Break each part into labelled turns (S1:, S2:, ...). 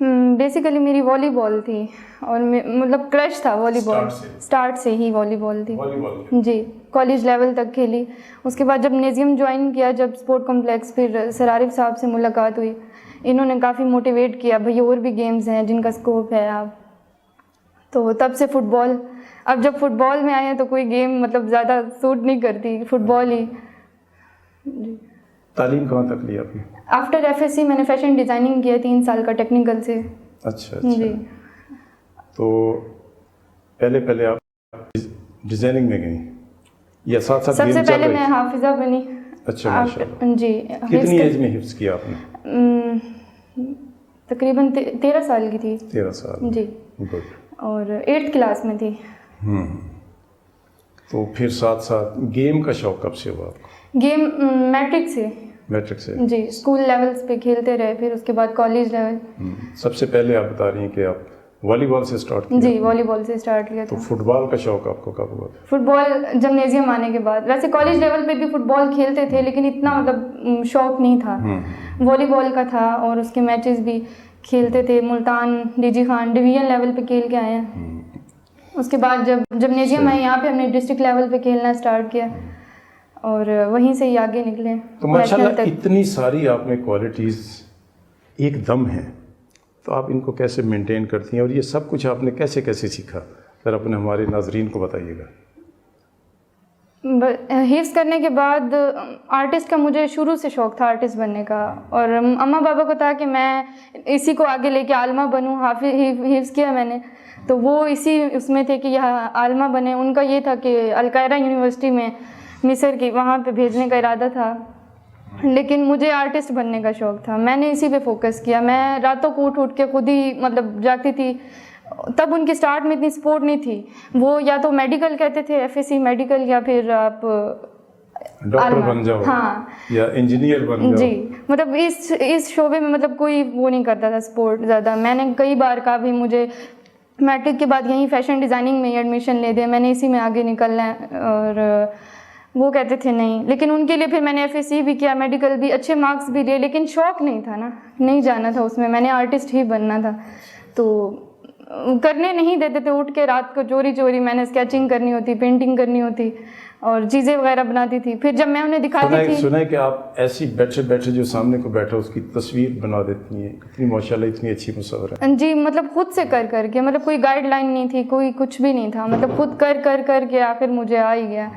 S1: Basically میری والی بال تھی اور مطلب کرش تھا والی بال، اسٹارٹ سے ہی والی بال تھی جی، کالج لیول تک کھیلی. اس کے بعد جب نیزیم جوائن کیا، جب اسپورٹ کمپلیکس، پھر سر عارف صاحب سے ملاقات ہوئی. انہوں نے کافی موٹیویٹ کیا، بھئی اور بھی گیمز ہیں جن کا اسکوپ ہے آپ. تو تب سے فٹ بال. اب جب فٹ بال میں آئے ہیں تو کوئی گیم مطلب زیادہ سوٹ نہیں کرتی، فٹ بال ہی.
S2: تعلیم کہاں تک لی آپ نے؟
S1: آفٹر FSC میں نے فیشن ڈیزائننگ کیا 3 سال کا ٹیکنیکل سے.
S2: اچھا
S1: جی.
S2: تو پہلے آپ ڈیزائننگ میں گئیں یا ساتھ ساتھ
S1: سب سے پہلے میں حافظہ بنی.
S2: اچھا ماشاء اللہ.
S1: جی.
S2: کتنی ایج میں حفظ کیا آپ نے؟
S1: تقریباً 13 سال کی تھی.
S2: 13 سال
S1: جی.
S2: گڈ.
S1: اور 8th کلاس میں تھی.
S2: تو پھر ساتھ ساتھ گیم کا شوق کب سے ہوا آپ کو؟
S1: گیم میٹرک سے.
S2: میٹرک سے
S1: جی. اسکول لیولس پہ کھیلتے رہے، پھر اس کے بعد کالج لیول.
S2: سب سے پہلے آپ بتا رہی ہیں کہ آپ والی بال سے اسٹارٹ کیا؟
S1: جی، والی بال سے اسٹارٹ کیا
S2: تو
S1: تھا.
S2: فٹ بال کا شوق آپ کو کب ہوا؟
S1: فٹ بال جمنیزیم آنے کے بعد. ویسے کالج لیول پہ بھی فٹ بال کھیلتے تھے لیکن اتنا مطلب شوق نہیں تھا. والی بال کا تھا اور اس کے میچز بھی کھیلتے تھے. Multan, D G Khan division level پہ کھیل کے آئے ہیں. اس کے بعد جب جمنیزیم آئے یہاں پہ ہم نے ڈسٹرکٹ لیول پہ کھیلنا اسٹارٹ کیا اور وہیں سے ہی آگے نکلے.
S2: تو ماشاءاللہ اتنی ساری آپ میں کوالٹیز ایک دم ہیں، تو آپ ان کو کیسے مینٹین کرتی ہیں اور یہ سب کچھ آپ نے کیسے سیکھا؟ ذرا اپنے ہمارے ناظرین کو بتائیے گا.
S1: حفظ کرنے کے بعد آرٹسٹ کا مجھے شروع سے شوق تھا آرٹسٹ بننے کا، اور اماں بابا کو تھا کہ میں اسی کو آگے لے کے عالمہ بنوں. حفظ کیا میں نے تو وہ اسی اس میں تھے کہ یہاں عالمہ بنے. ان کا یہ تھا کہ القاہرہ یونیورسٹی میں مصر کی وہاں پہ بھیجنے کا ارادہ تھا، لیکن مجھے آرٹسٹ بننے کا شوق تھا. میں نے اسی پہ فوکس کیا. میں راتوں کو اٹھ کے خود ہی مطلب جاگتی تھی. تب ان کی سٹارٹ میں اتنی سپورٹ نہیں تھی. وہ یا تو میڈیکل کہتے تھے FSC میڈیکل، یا پھر آپ
S2: ڈاکٹر بن جاؤ،
S1: ہاں،
S2: یا انجینئر بن جاؤ.
S1: جی. مطلب اس شعبے میں مطلب کوئی وہ نہیں کرتا تھا سپورٹ زیادہ. میں نے کئی بار کہا بھی مجھے میٹرک کے بعد یہیں فیشن ڈیزائننگ میں ہی ایڈمیشن لے دیں، میں نے اسی میں آگے نکلنا ہے. اور وہ کہتے تھے نہیں. لیکن ان کے لیے پھر میں نے FSC بھی کیا، میڈیکل بھی، اچھے مارکس بھی لیے، لیکن شوق نہیں تھا نا، نہیں جانا تھا اس میں نے آرٹسٹ ہی بننا تھا. تو کرنے نہیں دیتے تھے. اٹھ کے رات کو چوری میں نے اسکیچنگ کرنی ہوتی، پینٹنگ کرنی ہوتی اور چیزیں وغیرہ بناتی تھی. پھر جب میں انہیں دکھاتی تھی،
S2: سنا ہے کہ آپ ایسی بیٹھے جو سامنے کو بیٹھا اس کی تصویر بنا دیتی ہیں. اتنی ماشاءاللہ اتنی اچھی مصور ہے.
S1: جی. مطلب خود سے کر کے، مطلب کوئی گائیڈ لائن نہیں تھی، کوئی کچھ بھی نہیں تھا. مطلب خود کر کے آخر مجھے آ ہی گیا.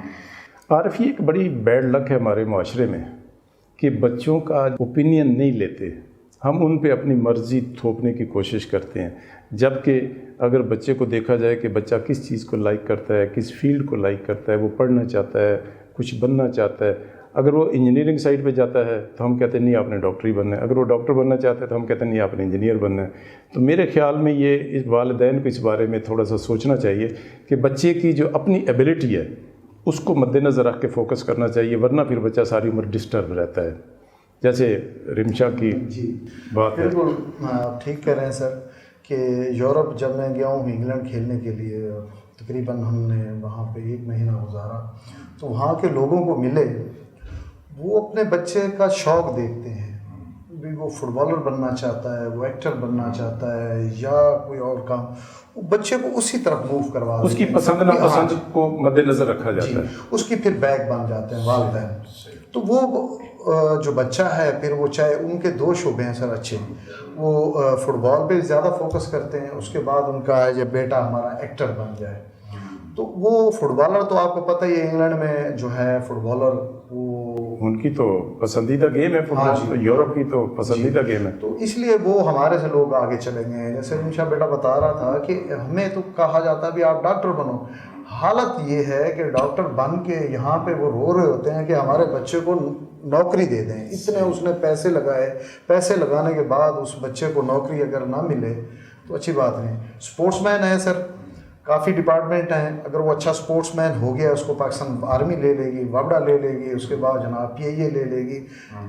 S2: عارف، یہ ایک بڑی بیڈ لک ہے ہمارے معاشرے میں کہ بچوں کا اوپینین نہیں لیتے. ہم ان پہ اپنی مرضی تھوپنے کی کوشش کرتے ہیں، جبکہ اگر بچے کو دیکھا جائے کہ بچہ کس چیز کو لائک کرتا ہے، کس فیلڈ کو لائک کرتا ہے، وہ پڑھنا چاہتا ہے، کچھ بننا چاہتا ہے. اگر وہ انجینئرنگ سائڈ پہ جاتا ہے تو ہم کہتے ہیں نہیں آپ نے ڈاکٹر ہی بننا ہے. اگر وہ ڈاکٹر بننا چاہتا ہے تو ہم کہتے ہیں نہیں آپ نے انجینئر بننا ہے. تو میرے خیال میں یہ اس والدین کو اس بارے میں تھوڑا سا سوچنا چاہیے کہ بچے کی جو اپنی ایبلٹی ہے اس کو مد نظر رکھ کے فوکس کرنا چاہیے، ورنہ پھر بچہ ساری عمر ڈسٹرب رہتا ہے. جیسے رمشا کی بات ہے.
S3: بالکل آپ ٹھیک کہہ رہے ہیں سر کہ یورپ جب میں گیا ہوں انگلینڈ کھیلنے کے لیے، تقریباً ہم نے وہاں پہ 1 مہینہ گزارا، تو وہاں کے لوگوں کو ملے، وہ اپنے بچے کا شوق دیکھتے ہیں بھی وہ فٹ بالر بننا چاہتا ہے، وہ ایکٹر بننا چاہتا ہے یا کوئی اور کام، وہ بچے کو اسی طرف موو کروا
S2: اس کی پسند ناپسند کو مد نظر رکھا جاتا ہے.
S3: اس کی پھر بیگ بن جاتے ہیں والدین. تو وہ جو بچہ ہے پھر وہ چاہے ان کے 2 شعبے ہیں سر اچھے، وہ فٹ بال پہ زیادہ فوکس کرتے ہیں. اس کے بعد ان کا ہے جب بیٹا ہمارا ایکٹر بن جائے تو وہ فٹ بالر، تو آپ کو پتہ ہی ہے انگلینڈ میں جو ہے فٹ بالر وہ
S2: ان کی تو پسندیدہ گیم ہے فٹ بال. تو یورپ کی تو پسندیدہ گیم ہے.
S3: تو اس لیے وہ ہمارے سے لوگ آگے چلے گئے ہیں. جیسے رمشا بیٹا بتا رہا تھا کہ ہمیں تو کہا جاتا ہے بھی آپ ڈاکٹر بنو. حالت یہ ہے کہ ڈاکٹر بن کے یہاں پہ وہ رو رہے ہوتے ہیں کہ ہمارے بچے کو نوکری دے دیں. اتنے اس نے پیسے لگائے، پیسے لگانے کے بعد اس بچے کو نوکری اگر نہ ملے تو اچھی بات نہیں. اسپورٹس مین ہے سر، کافی ڈپارٹمنٹ ہیں. اگر وہ اچھا اسپورٹس مین ہو گیا، اس کو پاکستان آرمی لے لے گی، وابڈا لے لے گی، اس کے بعد جناب PIA لے لے گی.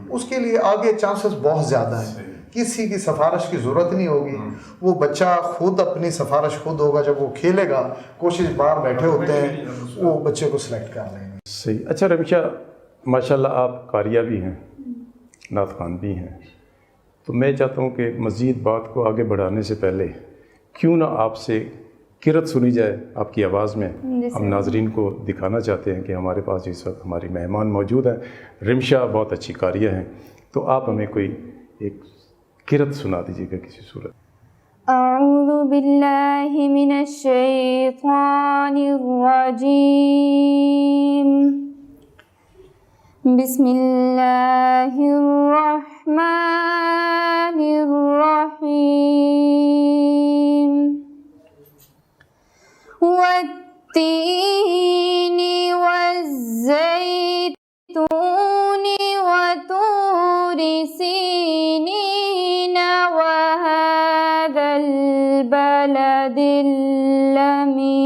S3: اس کے لیے آگے چانسز بہت زیادہ ہیں. کسی کی سفارش کی ضرورت نہیں ہوگی. وہ بچہ خود اپنی سفارش خود ہوگا. جب وہ کھیلے گا، کوچز باہر بیٹھے ہوتے ہیں، وہ بچے کو سلیکٹ کر لیں گے.
S2: صحیح. اچھا رمشا، ماشاء اللہ آپ قاریہ بھی ہیں، نعت خوان بھی ہیں. تو میں چاہتا ہوں کہ مزید بات کو آگے بڑھانے سے پہلے کیوں نہ آپ سے قرت سنی جائے آپ کی آواز میں. ہم ناظرین کو دکھانا چاہتے ہیں کہ ہمارے پاس اس وقت ہماری مہمان موجود ہیں. رمشا بہت اچھی قاریہ ہیں، تو آپ ہمیں کوئی ایک قرت سنا دیجیے گا کسی صورت.
S1: اعوذ باللہ من الشیطان الرجیم، بسم اللہ الرحمن الرحیم. والتین والزیتون وطور سینین وهذا البلد الامین.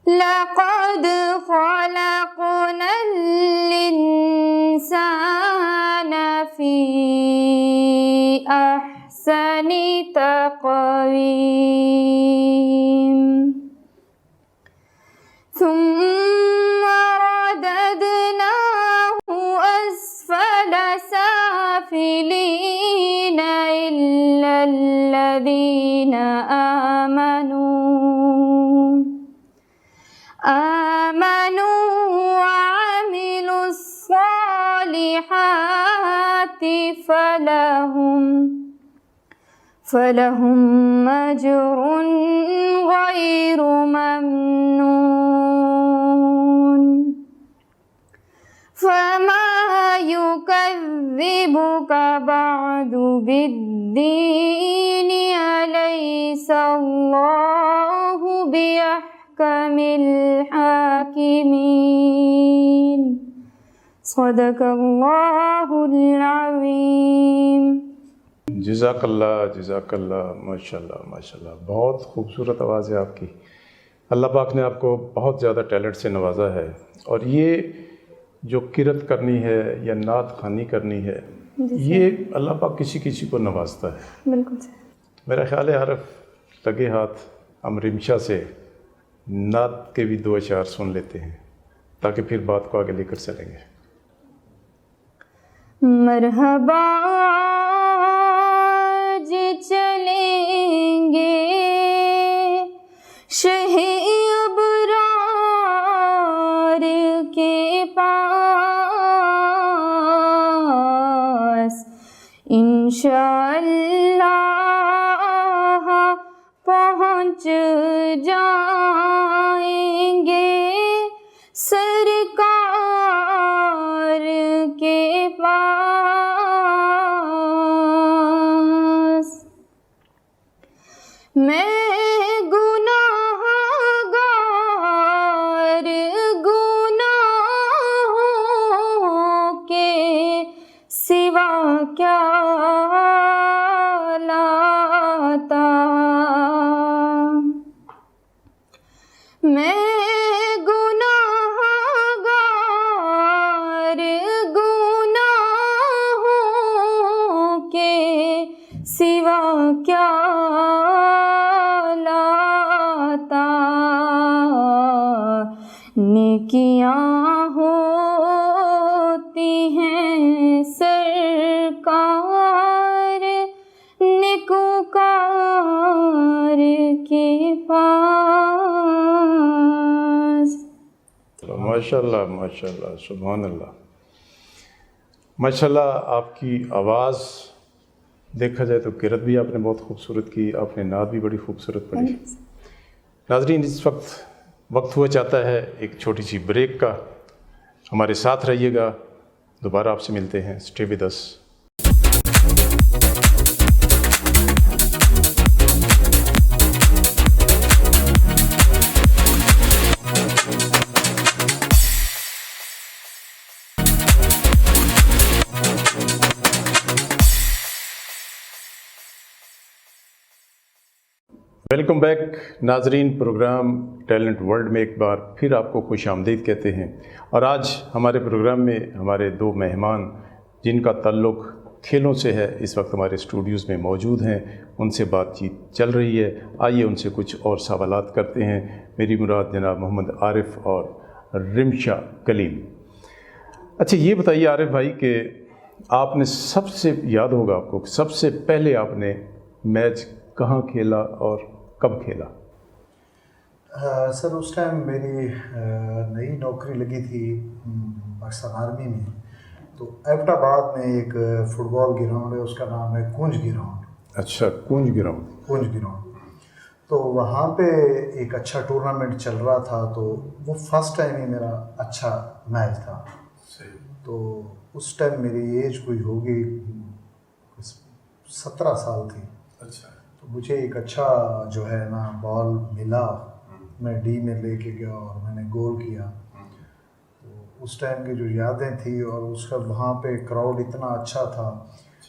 S1: لقد خلقنا الانسان فی احسن تقویم ثم رددناه اسفل سافلین الا الذین آمنوا وعملوا الصالحات فلهم أجر غير ممنون. فما يكذبك بعد بالدين أليس الله بأحكم الحاكمين. صدق اللہ العظیم.
S2: جزاک اللہ ماشاء اللہ. بہت خوبصورت آواز ہے آپ کی. اللہ پاک نے آپ کو بہت زیادہ ٹیلنٹ سے نوازا ہے، اور یہ جو قرت کرنی ہے یا نعت خوانی کرنی ہے یہ اللہ پاک کسی کسی کو نوازتا ہے.
S1: بالکل سر.
S2: میرا خیال ہے عارف لگے ہاتھ ہم رمشا سے نعت کے بھی 2 اشعار سن لیتے ہیں تاکہ پھر بات کو آگے لے کر چلیں گے.
S1: مرحبا آج چلیں گے شہ ابرار کے پاس، انشاءاللہ پہنچ جائیں گے سرکار کے پاس. میں گناہگار گناہوں کے سوا کیا لاتا، میں گناہگار گناہوں کے سوا کیا لاتا. نیکیاں ہوتی ہیں سرکار نیکوکار کے پاس.
S2: ماشاء اللہ سبحان اللہ. ماشاء اللہ آپ کی آواز دیکھا جائے تو قرت بھی آپ نے بہت خوبصورت کی، آپ نے نعت بھی بڑی خوبصورت پڑھی. ناظرین اس وقت ہوا چاہتا ہے ایک چھوٹی سی بریک کا. ہمارے ساتھ رہیے گا، دوبارہ آپ سے ملتے ہیں. Stay with us. Welcome back ناظرین. پروگرام ٹیلنٹ ورلڈ میں ایک بار پھر آپ کو خوش آمدید کہتے ہیں. اور آج ہمارے پروگرام میں ہمارے 2 مہمان جن کا تعلق کھیلوں سے ہے اس وقت ہمارے اسٹوڈیوز میں موجود ہیں. ان سے بات چیت چل رہی ہے. آئیے ان سے کچھ اور سوالات کرتے ہیں. میری مراد جناب محمد عارف اور رمشا کلیم. اچھا یہ بتائیے عارف بھائی کہ آپ نے سب سے یاد ہوگا آپ کو سب سے پہلے آپ نے میچ کہاں کھیلا اور کب کھیلا؟
S3: سر اس ٹائم میری نئی نوکری لگی تھی پاکستان آرمی میں، تو ایبٹ آباد میں ایک فٹ بال گراؤنڈ ہے، اس کا نام ہے کونج گراؤنڈ.
S2: اچھا کونج گراؤنڈ.
S3: کونج گراؤنڈ. تو وہاں پہ ایک اچھا ٹورنامنٹ چل رہا تھا، تو وہ فرسٹ ٹائم ہی میرا اچھا میچ تھا. تو اس ٹائم میری ایج کوئی ہوگی 17 سال تھی.
S2: اچھا.
S3: تو مجھے ایک اچھا جو ہے نا بال ملا، میں ڈی میں لے کے گیا اور میں نے گول کیا. تو اس ٹائم کی جو یادیں تھیں، اور اس کا وہاں پہ کراؤڈ اتنا اچھا تھا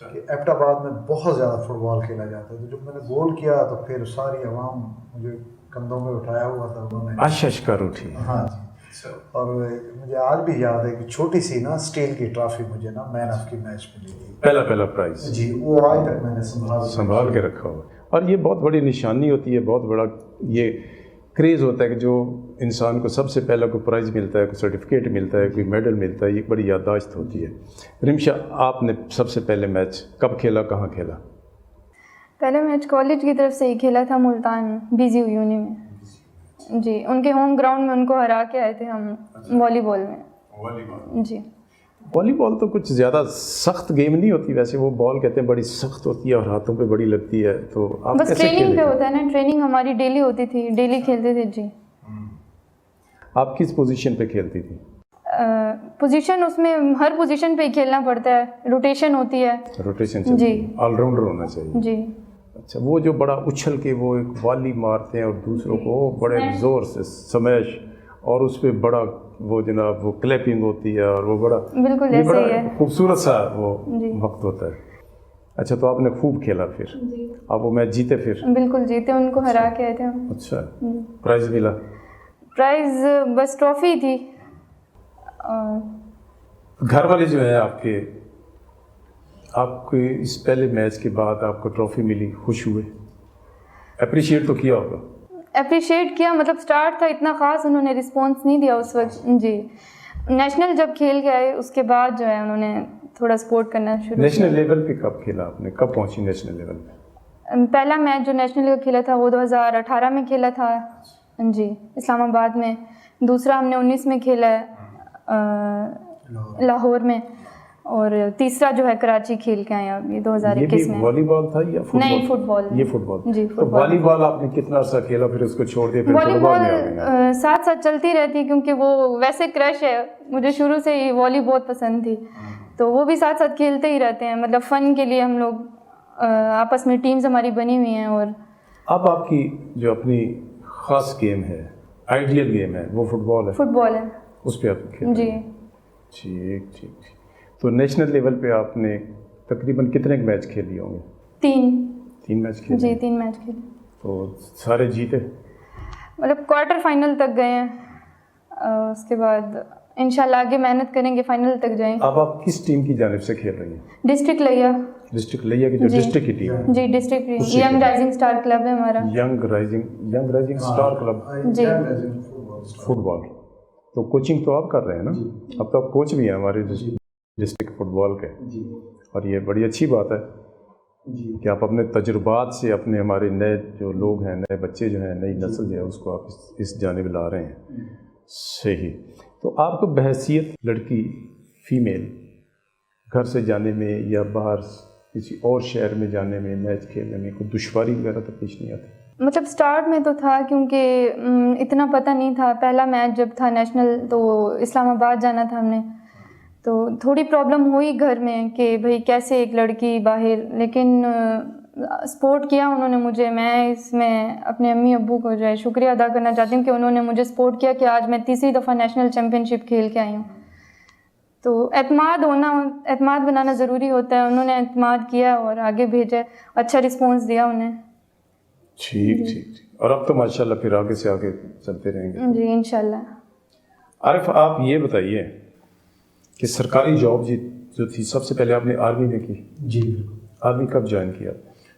S3: کہ ایبٹ آباد میں بہت زیادہ فٹ بال کھیلا جاتا ہے. تو جب میں نے گول کیا تو پھر ساری عوام مجھے کندھوں پہ اٹھایا ہوا تھا انہوں نے.
S2: اشکار اٹھی.
S3: ہاں جی. اور مجھے آج بھی یاد ہے کہ چھوٹی سی نا اسٹیل کی ٹرافی مجھے نا مین آف کی میچ ملی تھی.
S2: پہلا پرائز.
S3: جی وہ آج تک میں نے
S2: سنبھال کے رکھا ہوا. اور یہ بہت بڑی نشانی ہوتی ہے، بہت بڑا یہ کریز ہوتا ہے کہ جو انسان کو سب سے پہلا کوئی پرائز ملتا ہے، کوئی سرٹیفکیٹ ملتا ہے، کوئی میڈل ملتا ہے، یہ ایک بڑی یادداشت ہوتی ہے. رمشا آپ نے سب سے پہلے میچ کب کھیلا، کہاں کھیلا؟
S1: پہلا میچ کالج کی طرف سے ہی کھیلا تھا، ملتان بی زی یونی میں. جی ان کے ہوم گراؤنڈ میں ان کو ہرا کے آئے تھے ہم والی بال میں. جی
S2: والی بال تو کچھ زیادہ سخت گیم نہیں ہوتی ویسے، وہ بال کہتے ہیں بڑی سخت ہوتی ہے اور ہاتھوں پہ بڑی لگتی ہے. تو آپ
S1: بس ٹریننگ پہ ہوتا ہے نا، ٹریننگ ہماری ڈیلی ہوتی تھی، ڈیلی کھیلتے تھے. جی
S2: آپ کس پوزیشن پہ کھیلتی تھی؟
S1: پوزیشن اس میں ہر پوزیشن پہ ہی کھیلنا پڑتا ہے، روٹیشن ہوتی ہے.
S2: روٹیشن
S1: جی
S2: آل راؤنڈر ہونا چاہیے.
S1: جی.
S2: اچھا وہ جو بڑا اچھل کے وہ ایک والی مارتے ہیں اور دوسروں کو بڑے زور سے سمیش، اور اس پہ بڑا وہ جناب وہ کلیپنگ ہوتی ہے، اور وہ بڑا
S1: بالکل ایسے ہی ہے،
S2: خوبصورت سا وہ وقت ہوتا ہے. اچھا تو آپ نے خوب کھیلا، پھر آپ وہ میچ جیتے؟ پھر
S1: بالکل جیتے، ان کو ہرا کے آئے تھے ہم.
S2: اچھا پرائز ملا؟
S1: پرائز بس ٹرافی تھی.
S2: گھر والے جو ہیں آپ کو اس پہلے میچ کے بعد آپ کو ٹرافی ملی، خوش ہوئے؟ اپریشیٹ تو کیا ہوگا؟
S1: اپریشیٹ کیا، مطلب سٹارٹ تھا اتنا خاص انہوں نے رسپانس نہیں دیا اس وقت. جی نیشنل جب کھیل کے آئے اس کے بعد جو ہے انہوں نے تھوڑا سپورٹ کرنا شروع.
S2: نیشنل لیول پہ کب کھیلا آپ نے، کب پہنچی نیشنل لیول پہ؟
S1: پہلا میچ جو نیشنل کا کھیلا تھا وہ 2018 میں کھیلا تھا جی اسلام آباد میں. دوسرا ہم نے 19 میں کھیلا ہے لاہور میں، اور تیسرا جو ہے کراچی کھیل کے آئے اب یہ 2021 میں.
S2: والی بال تھا یا فٹ بال؟
S1: نہیں فٹ بال.
S2: یہ فٹ بال.
S1: جی
S2: تو والی بال آپ نے کتنا عرصہ کھیلا پھر اس کو چھوڑ دیا؟
S1: والی بال ساتھ ساتھ چلتی رہتی کیونکہ وہ ویسے کرش ہے، مجھے شروع سے ہی والی بہت پسند تھی، تو وہ بھی ساتھ ساتھ کھیلتے ہی رہتے ہیں. مطلب فن کے لیے ہم لوگ آپس میں ٹیمز ہماری بنی ہوئی ہیں. اور
S2: اب آپ کی جو اپنی خاص گیم ہے، آئیڈیل گیم ہے، وہ فٹ بال ہے؟
S1: فٹ بال ہے.
S2: اس پہ آپ کھیلتے
S1: جی
S2: ہیں؟ ٹھیک. تو نیشنل لیول پہ آپ نے تقریباً کتنے میچ کھیلی ہوں گے؟
S1: 3
S2: میچ کھیلے؟
S1: جی 3 میچ کھیلے.
S2: تو سارے جیتے؟
S1: مطلب کوارٹر فائنل تک گئے ہیں، اس کے بعد انشاءاللہ آگے محنت کریں گے، فائنل تک جائیں.
S2: اب آپ کس ٹیم کی جانب سے کھیل رہی ہیں؟
S1: ڈسٹرکٹ لیا.
S2: ڈسٹرکٹ لیا کی جو ڈسٹرکٹ کی ٹیم ہے؟
S1: جی district young rising star club ہے ہمارا.
S2: ینگ رائزنگ اسٹار کلب
S1: جی
S2: فٹ بال. تو کوچنگ تو آپ کر رہے ہیں نا؟ اب تو آپ کوچ بھی ہیں ہمارے ڈسٹرکٹ فٹ بال کے، اور یہ بڑی اچھی بات ہے کہ آپ اپنے تجربات سے اپنے ہمارے نئے جو لوگ ہیں، نئے بچے جو ہیں، نئی نسل جو ہے، اس کو آپ اس جانب لا رہے ہیں. صحیح. تو آپ کو بحیثیت لڑکی فیمیل گھر سے جانے میں یا باہر کسی اور شہر میں جانے میں، میچ کھیلنے میں کوئی دشواری وغیرہ تو پیش نہیں آتی؟
S1: مطلب سٹارٹ میں تو تھا کیونکہ اتنا پتہ نہیں تھا. پہلا میچ جب تھا نیشنل تو اسلام آباد جانا تھا ہم نے، تو تھوڑی پرابلم ہوئی گھر میں کہ بھئی کیسے ایک لڑکی باہر، لیکن سپورٹ کیا انہوں نے مجھے. میں اس میں اپنے امی ابو کو جو ہے شکریہ ادا کرنا چاہتی ہوں کہ انہوں نے مجھے سپورٹ کیا کہ آج میں تیسری دفعہ نیشنل چیمپئن شپ کھیل کے آئی ہوں. تو اعتماد بنانا ضروری ہوتا ہے. انہوں نے اعتماد کیا اور آگے بھیجا، اچھا رسپانس دیا انہیں.
S2: ٹھیک. اور اب تو ماشاءاللہ پھر آگے سے آگے چلتے رہیں گے.
S1: جی انشاءاللہ.
S2: عارف آپ یہ بتائیے کہ سرکاری جاب جو تھی سب سے پہلے آپ نے آرمی میں کی؟
S3: جی
S2: آرمی کب جوائن کیا؟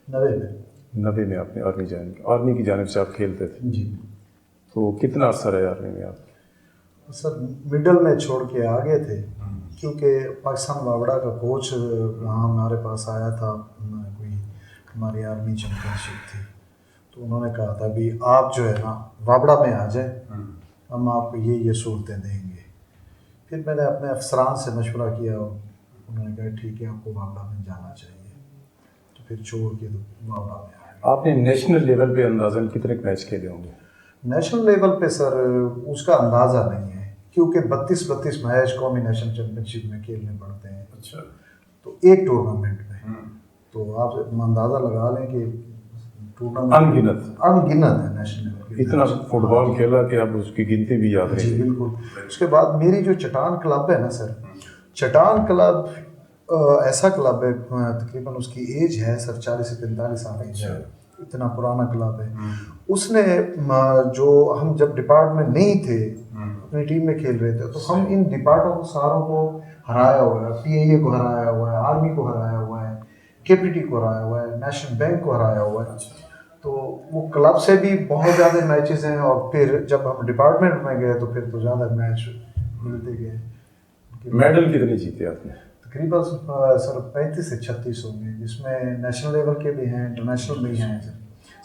S3: 90
S2: میں آپ نے آرمی جوائن کیا. آرمی کی جانب سے آپ کھیلتے تھے؟
S3: جی.
S2: تو کتنا عرصہ رہے آرمی میں آپ؟
S3: سر مڈل میں چھوڑ کے آگے تھے، کیونکہ پاکستان وابڑا کا کوچ وہاں ہمارے پاس آیا تھا، کوئی ہماری آرمی چیمپئن شپ تھی، تو انہوں نے کہا تھا بھی آپ جو ہے نا وابڑا میں آ جائیں، ہم آپ کو یہ سہولتیں دیں گے۔ پھر میں نے اپنے افسران سے مشورہ کیا، انہوں نے کہا ٹھیک ہے آپ کو وابڑا میں جانا چاہیے، تو پھر چھوڑ کے وابڑا میں آئے۔
S2: آپ نے نیشنل لیول پہ اندازاً کتنے میچ کھیلے ہوں گے؟
S3: نیشنل لیول پہ سر اس کا اندازہ نہیں ہے، کیونکہ 32 میچ قومی نیشنل چیمپئن شپ میں کھیلنے پڑتے ہیں،
S2: اچھا،
S3: تو ایک ٹورنامنٹ میں تو آپ اندازہ لگا لیں کہ ٹورنامنٹ انگنت ہے نیشنل لیول کے۔
S2: اتنا فٹ بال کھیلا کہ اب اس کی گنتی بھی یاد
S3: جی
S2: رہی۔
S3: بالکل۔ اس کے بعد میری جو چٹان کلب ہے نا سر، چٹان کلب ایسا کلب ہے، تقریباً اس کی ایج ہے سر 40 سے 45 سال ایج ہے، اتنا پرانا کلب ہے۔ اس نے جو ہم جب ڈپارٹمنٹ نہیں تھے اپنی ٹیم میں کھیل رہے تھے، تو ہم ان ڈپارٹمنٹ ساروں کو ہرایا ہوا ہے، پی اے کو ہرایا ہوا ہے، آرمی کو ہرایا ہوا ہے، کے پی ٹی کو ہرایا ہوا ہے، نیشنل بینک کو ہرایا ہوا ہے۔ تو وہ کلب سے بھی بہت زیادہ میچز ہیں، اور پھر جب ہم ڈپارٹمنٹ میں گئے تو پھر تو زیادہ میچ ملتے گئے۔
S2: میڈل کتنے جیتے آپ نے؟
S3: تقریباً سر 35 سے 36 ہوں گے، جس میں نیشنل لیول کے بھی ہیں، انٹرنیشنل بھی ہیں سر۔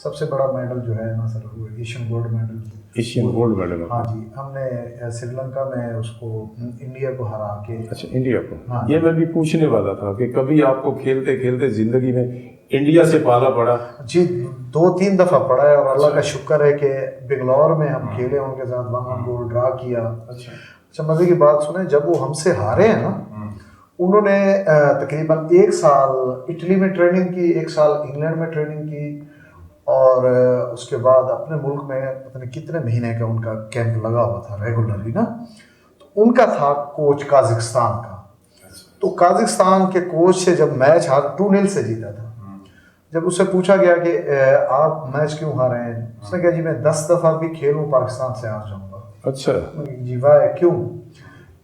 S3: سب سے بڑا میڈل جو ہے نا سر وہ Asian gold medal.
S2: Asian gold medal?
S3: ہاں جی، ہم نے سری لنکا میں اس کو انڈیا کو ہرا کے۔
S2: اچھا، انڈیا کو؟ یہ میں بھی پوچھنے والا تھا کہ کبھی آپ کو کھیلتے کھیلتے زندگی میں انڈیا سے پالا پڑا؟
S3: جی 2-3 دفعہ پڑا ہے، اور اللہ کا شکر ہے کہ بنگلور میں ہم کھیلے ان کے ساتھ، وہاں گول ڈرا کیا۔ اچھا مزے کی بات سنیں، جب وہ ہم سے ہارے ہیں نا، انہوں نے تقریباً 1 سال اٹلی میں ٹریننگ کی، 1 سال انگلینڈ میں ٹریننگ کی، اور اس کے بعد اپنے ملک میں پتہ نہیں کتنے مہینے کا ان کا کیمپ لگا ہوا تھا ریگولرلی نا۔ تو ان کا تھا کوچ کازکستان کا، تو کازکستان کے کوچ سے جب میچ 2-0 سے جیتا تھا، جب اس سے پوچھا گیا کہ آپ میچ کیوں ہارے ہیں، اس نے کہا جی میں 10 دفعہ بھی کھیلوں پاکستان سے ہار جاؤں گا۔
S2: اچھا
S3: جی واہ، کیوں؟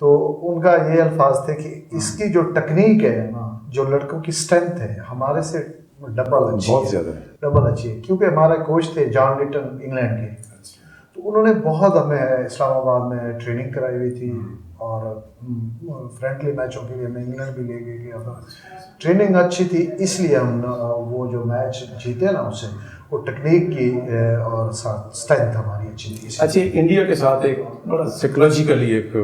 S3: تو ان کا یہ الفاظ تھے کہ اس کی جو ٹیکنیک ہے نا، جو لڑکوں کی اسٹرینتھ ہے ہمارے سے ڈبل اچھی ہے،
S2: بہت زیادہ
S3: ڈبل اچھی ہے، کیونکہ ہمارے کوچ تھے جان لیٹن انگلینڈ کے، تو انہوں نے بہت ہمیں اسلام آباد میں ٹریننگ کرائی ہوئی تھی، اور فرینڈلی میچوں کے لیے ہمیں انگلینڈ بھی لے کے گیا تھا۔ ٹریننگ اچھی تھی، اس لیے ہم وہ جو میچ جیتے نا اسے، وہ ٹیکنیک کی اور ساتھ اسٹرینتھ ہماری اچھی تھی۔
S2: اچھا، انڈیا کے ساتھ ایک بڑا سائیکولوجیکلی ایک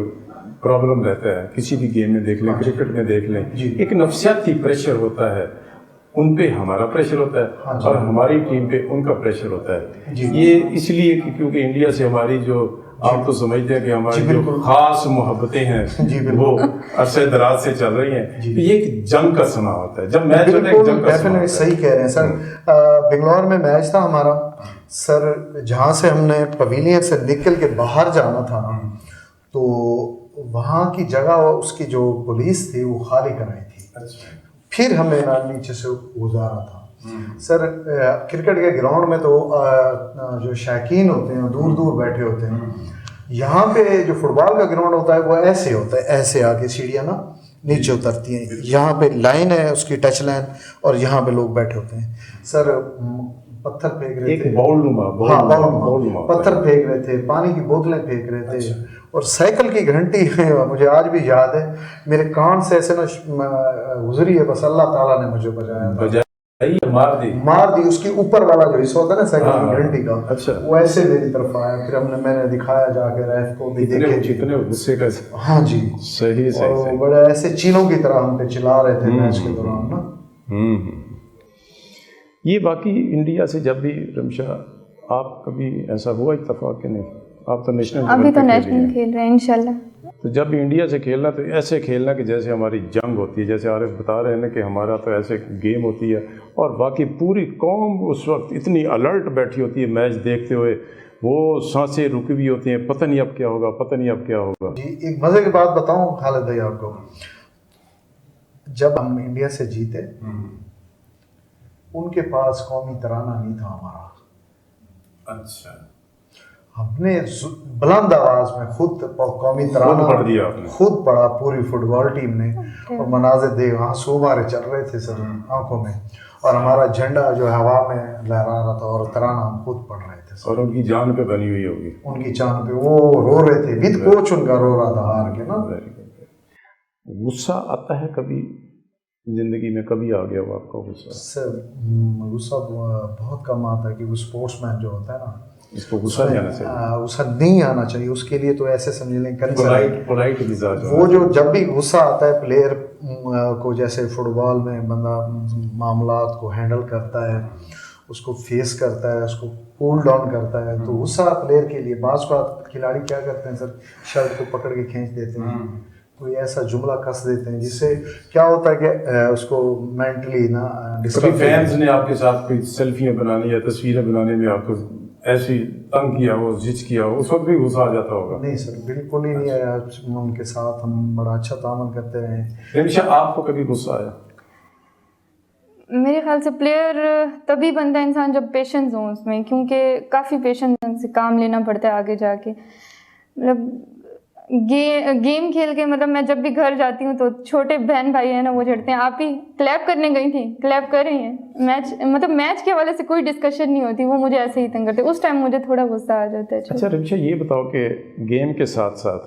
S2: پرابلم رہتا ہے، کسی بھی گیم میں دیکھ لیں، کرکٹ میں دیکھ لیں، ایک نفسیاتی پریشر ہوتا ہے، ان پہ ہمارا پریشر ہوتا ہے اور ہماری ٹیم پہ ان کا پریشر ہوتا ہے۔ یہ اس لیے کہ کیونکہ انڈیا سے ہماری جو آپ تو سمجھتے ہیں کہ ہماری جو خاص محبتیں ہیں وہ عرصہ دراز سے چل رہی ہیں، تو یہ ایک جنگ کا سما ہوتا ہے، جب میچ ہوتا ہے ایک جنگ کا سما ہوتا ہے۔
S3: صحیح کہہ رہے ہیں سر۔ بنگلور میں میچ تھا ہمارا سر، جہاں سے ہم نے پویلین سے نکل کے باہر جانا تھا، تو وہاں کی جگہ اس کی جو پولیس تھی وہ خالی کرائی تھی، پھر ہمیں نیچے سے گزارا تھا۔ سر کرکٹ کے گراؤنڈ میں تو جو شائقین ہوتے ہیں دور دور بیٹھے ہوتے ہیں، یہاں پہ جو فٹ بال کا گراؤنڈ ہوتا ہے وہ ایسے ہوتا ہے، ایسے آ کے سیڑھیاں نا نیچے اترتی ہیں، یہاں پہ لائن ہے اس کی ٹچ لائن، اور یہاں پہ لوگ بیٹھے ہوتے ہیں۔ سر پتھر پھینک رہے تھے، پتھر پھینک رہے تھے، پانی کی بوتلیں پھینک رہے تھے، اور سائیکل کی گھنٹی مجھے آج بھی یاد ہے، میرے کان سے ایسے نا گزری ہے، بس اللہ تعالیٰ نے مجھے بچایا، مار دی۔ اس کے اوپر والا جو حصہ ہوتا ہے نا سائیکل کی گھنٹی کا، وہ ایسے میری طرف آیا، پھر میں نے دکھایا جا کے ریف کو بھی، دیکھے
S2: کتنے غصے کا۔
S3: ہاں جی
S2: صحیح
S3: صحیح، اور بڑے ایسے چیلوں کی طرح ہم پہ چلا رہے تھے میچ کے دوران نا۔
S2: یہ باقی انڈیا سے جب بھی رمشا آپ کبھی ایسا ہوا اتفاق کہ نہیں؟ آپ تو نیشنل
S1: ابھی تو نیشنل کھیل رہے ہیں انشاءاللہ،
S2: تو جب بھی انڈیا سے کھیلنا تو ایسے کھیلنا کہ جیسے ہماری جنگ ہوتی ہے، جیسے عارف بتا رہے ہیں نا کہ ہمارا تو ایسے گیم ہوتی ہے، اور باقی پوری قوم اس وقت اتنی الرٹ بیٹھی ہوتی ہے میچ دیکھتے ہوئے، وہ سانسیں رکی ہوئی ہوتی ہیں، پتہ نہیں اب کیا ہوگا، پتہ نہیں اب کیا ہوگا۔
S3: جی ایک مزے کی بات بتاؤں خالد بھائی آپ کو، جب ہم انڈیا سے جیتے ان کے پاس قومی ترانہ نہیں تھا ہمارا۔
S2: اچھا،
S3: ہم نے بلند آواز میں خود قومی ترانہ خود پڑھا، پوری فٹ بال ٹیم نے، اور مناظر دیکھ آنسو ہمارے چل رہے تھے سر آنکھوں میں، اور ہمارا جھنڈا جو ہوا میں لہرا رہا تھا، اور ترانہ ہم خود پڑھ رہے تھے۔
S2: اور ان کی جان پہ بنی ہوئی ہوگی،
S3: ان کی جان پہ وہ رو رہے تھے، ود کوچ ان کا رو رہا تھا ہار کے نا۔
S2: غصہ آتا ہے کبھی زندگی میں؟ کبھی آ گیا وہ آپ کا غصہ؟
S3: سر غصہ بہت کم آتا ہے، کہ وہ اسپورٹس مین جو ہوتا ہے نا،
S2: اس کو غصہ نہیں آنا چاہیے،
S3: غصہ نہیں آنا چاہیے. اس کے لیے تو ایسے سمجھ لیں
S2: پولائٹ مزاج.
S3: وہ جو جب بھی غصہ آتا ہے پلیئر کو، جیسے فٹ بال میں بندہ معاملات کو ہینڈل کرتا ہے، اس کو فیس کرتا ہے، اس کو کول ڈاؤن کرتا ہے، تو غصہ پلیئر کے لیے بعض کا کھلاڑی کیا کرتے ہیں سر، شرٹ کو پکڑ کے کھینچ دیتے ہیں، کوئی ایسا جملہ کس دیتے ہیں جس سے کیا ہوتا ہے کہ اس کو مینٹلی نا
S2: کبھی فینس نے آپ کے ساتھ کوئی سیلفیاں بنانی یا تصویریں بنانے میں آپ کو ایسی تنگ کیا ہو، زج کیا ہو، اس وقت بھی غصہ آ جاتا ہوگا؟
S3: نہیں سر، بالکل ہی نہیں آیا. ان کے ساتھ ہم بڑا اچھا تعامل کرتے رہے.
S2: رمشا آپ کو کبھی غصہ آیا؟
S1: میرے خیال سے پلیئر تبھی بنتا ہے انسان جب پیشنس ہو اس میں، کیونکہ کافی پیشنس سے کام لینا پڑتا ہے آگے جا کے. مطلب گیم کھیل کے، مطلب میں جب بھی گھر جاتی ہوں تو چھوٹے بہن بھائی ہیں نا، وہ چڑھتے ہیں آپ ہی کلیپ کرنے گئی تھی، کلیپ کر رہی ہیں. میچ کے حوالے سے کوئی ڈسکشن نہیں ہوتی، وہ مجھے ایسے ہی تنگ کرتے. اس ٹائم مجھے تھوڑا غصہ آ جاتا ہے.
S2: اچھا رمشا یہ بتاؤ کہ گیم کے ساتھ ساتھ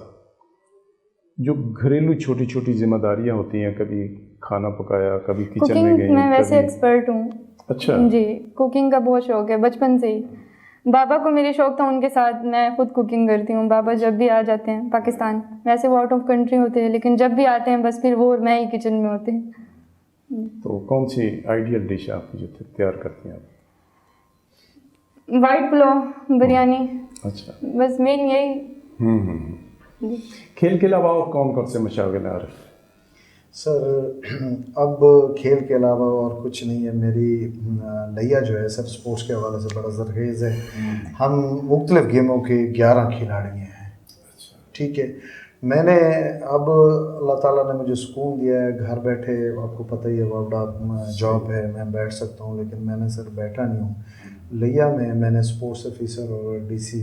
S2: جو گھریلو چھوٹی چھوٹی ذمہ داریاں ہوتی ہیں، کبھی کھانا پکایا، کبھی کچن میں گئی؟
S1: میں ویسے ایکسپرٹ ہوں.
S2: اچھا
S1: جی، کوکنگ کا بہت شوق ہے بچپن سے ہی. بابا کو میرے شوق تھا، ان کے ساتھ میں خود کوکنگ کرتی ہوں. بابا جب بھی آ جاتے ہیں پاکستان، ویسے وہ آؤٹ آف کنٹری ہوتے ہیں، لیکن جب بھی آتے ہیں بس پھر وہ اور میں ہی کچن میں ہوتے ہیں.
S2: تو کون سی آئیڈیل ڈش آپ کی جو تیار کرتی ہیں آپ؟
S1: وائٹ پلاؤ، بریانی.
S2: اچھا،
S1: بس مین یہی.
S2: کھیل کے علاوہ اور کون کون سے مشاغل ہیں عارف؟
S3: سر اب کھیل کے علاوہ اور کچھ نہیں ہے. میری لیا جو ہے سر اسپورٹس کے حوالے سے بڑا زرخیز ہے. ہم مختلف گیموں کے 11 کھلاڑی ہیں. ٹھیک ہے. میں نے اب اللہ تعالیٰ نے مجھے سکون دیا ہے، گھر بیٹھے آپ کو پتہ ہی ہے ورلڈ جاب ہے، میں بیٹھ سکتا ہوں، لیکن میں نے سر بیٹھا نہیں ہوں. لیا میں نے اسپورٹس آفیسر اور ڈی سی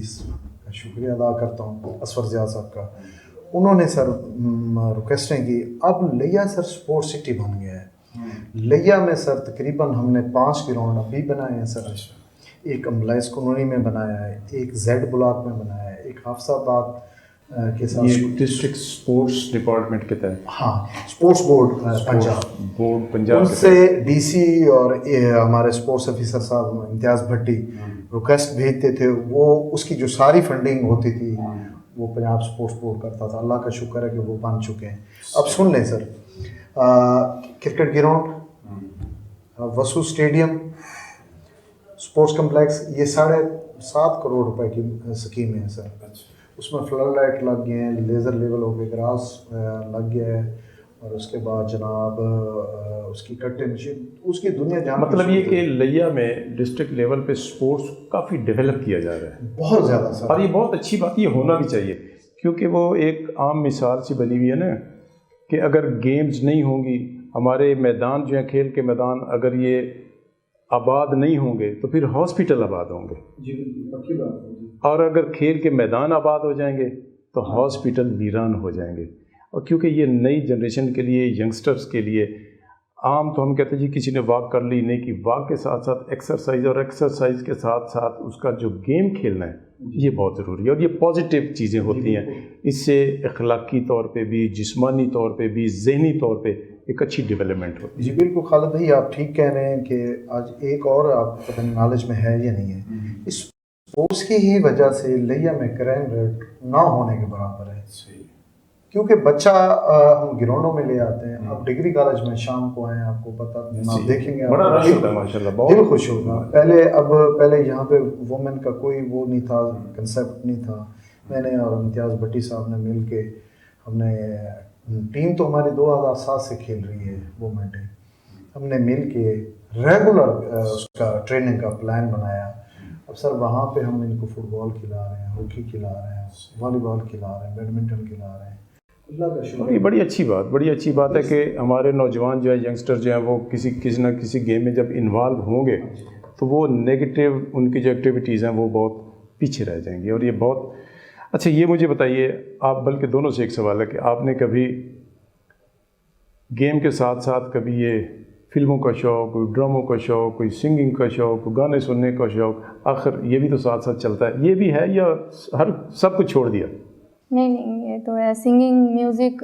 S3: کا شکریہ ادا کرتا ہوں، اسفر ضیاء صاحب کا. انہوں نے سر ریکویسٹیں کی. اب لیا سر اسپورٹ سٹی بن گیا ہے. لیا میں سر تقریباً ہم نے 5 گراؤنڈ ابھی بنائے ہیں سر. ایک املائز کالونی میں بنایا ہے، ایک زیڈ بلاک میں بنایا ہے، ایک حافظ آباد کے ساتھ
S2: ڈسٹرکٹ اسپورٹس ڈپارٹمنٹ کے تحت.
S3: ہاں، اسپورٹس بورڈ پنجاب ان سے ڈی سی اور ہمارے اسپورٹس آفیسر صاحب امتیاز بھٹی ریکویسٹ بھیجتے تھے. وہ اس کی جو ساری فنڈنگ ہوتی تھی وہ پنجاب اسپورٹس بورڈ کرتا تھا. اللہ کا شکر ہے کہ وہ بن چکے ہیں. اب سن لیں سر، کرکٹ گراؤنڈ، وسو اسٹیڈیم، اسپورٹس کمپلیکس، یہ 7.5 کروڑ روپے کی اسکیم ہے سر. اس میں فلڈ لائٹ لگ گئے ہیں، لیزر لیول ہو کے گراس لگ گیا ہے، اور اس کے بعد جناب اس کی کٹنگ مشین، اس کی دنیا جہاں.
S2: مطلب یہ کہ لیا میں ڈسٹرکٹ لیول پہ سپورٹس کافی ڈیولپ کیا جا رہا ہے
S3: بہت زیادہ سر.
S2: اور یہ بہت اچھی بات، یہ ہونا بھی چاہیے، کیونکہ وہ ایک عام مثال سی بنی ہوئی ہے نا کہ اگر گیمز نہیں ہوں گی، ہمارے میدان جو ہیں کھیل کے میدان اگر یہ آباد نہیں ہوں گے تو پھر ہاسپٹل آباد ہوں گے.
S3: جی پکی بات ہے.
S2: اور اگر کھیل کے میدان آباد ہو جائیں گے تو ہاسپٹل ویران ہو جائیں گے. اور کیونکہ یہ نئی جنریشن کے لیے، ینگسٹرز کے لیے، عام تو ہم کہتے ہیں جی کسی نے واک کر لی، نہیں کی، واک کے ساتھ ساتھ ایکسرسائز، اور ایکسرسائز کے ساتھ ساتھ اس کا جو گیم کھیلنا ہے یہ بہت ضروری ہے. اور یہ پازیٹیو چیزیں ہوتی ہیں، اس سے اخلاقی طور پہ بھی، جسمانی طور پہ بھی، ذہنی طور پہ ایک اچھی ڈیولپمنٹ ہوتی ہے.
S3: جی بالکل خالد بھائی، آپ ٹھیک کہہ رہے ہیں کہ آج ایک اور آپ پتہ نہیں نالج میں ہے یا نہیں ہے، اس اسپورٹس کی ہی وجہ سے لیا میں کرائم ریٹ نہ ہونے کے برابر ہے. کیونکہ بچہ ہم گراؤنڈوں میں لے آتے ہیں. اب ڈگری کالج میں شام کو آئے، آپ کو پتہ آپ دیکھیں گے،
S2: بڑا رش ہوتا ہے ماشاءاللہ،
S3: دل خوش ہوگا. پہلے یہاں پہ وومن کا کوئی وہ نہیں تھا، کنسیپٹ نہیں تھا. میں نے اور امتیاز بھٹی صاحب نے مل کے، ہم نے ٹیم تو ہماری 2007 سے کھیل رہی ہے وومن ٹیم، ہم نے مل کے ریگولر اس کا ٹریننگ کا پلان بنایا. اب سر وہاں پہ ہم ان کو فٹ بال کھلا رہے ہیں، ہاکی کھلا رہے ہیں، والی بال کھلا رہے ہیں، بیڈمنٹن کھلا رہے ہیں. اللہ کا شکر.
S2: یہ بڑی اچھی بات ہے کہ ہمارے نوجوان جو ہیں، ینگسٹر جو ہیں، وہ کسی نہ کسی گیم میں جب انوالو ہوں گے تو وہ نیگیٹو ان کی جو ایکٹیویٹیز ہیں وہ بہت پیچھے رہ جائیں گی. اور یہ بہت اچھا. یہ مجھے بتائیے آپ، بلکہ دونوں سے ایک سوال ہے کہ آپ نے کبھی گیم کے ساتھ ساتھ کبھی یہ فلموں کا شوق، کوئی ڈراموں کا شوق، کوئی سنگنگ کا شوق، کوئی گانے سننے کا شوق، آخر یہ بھی تو ساتھ ساتھ چلتا ہے، یہ بھی ہے یا سب کچھ چھوڑ دیا؟
S1: نہیں، یہ تو ہے. سنگنگ، میوزک،